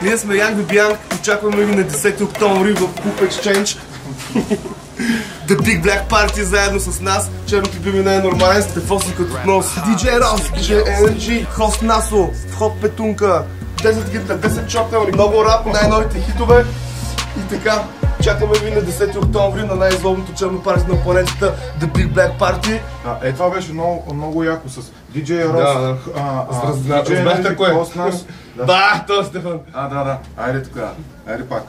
Ние сме Young Bibiang, очакваме ви на 10 октомври в Club Exchange. The Big Black Party заедно с нас. Черното биби не е нормален, Стефоси като нос. DJ Ross, DJ Energy, Хост Насо, Вход Петунка, 10 гитара, 10 чокнали, много рап, най-новите хитове. И така, чакаме ви на 10 октомври на най-злобното черно парти на планетата, The Big Black Party. Това беше много яко с DJ Ross, разбрахте кое? Хост Насо. Да, то Стефан. Да. Айде тук, айде пак.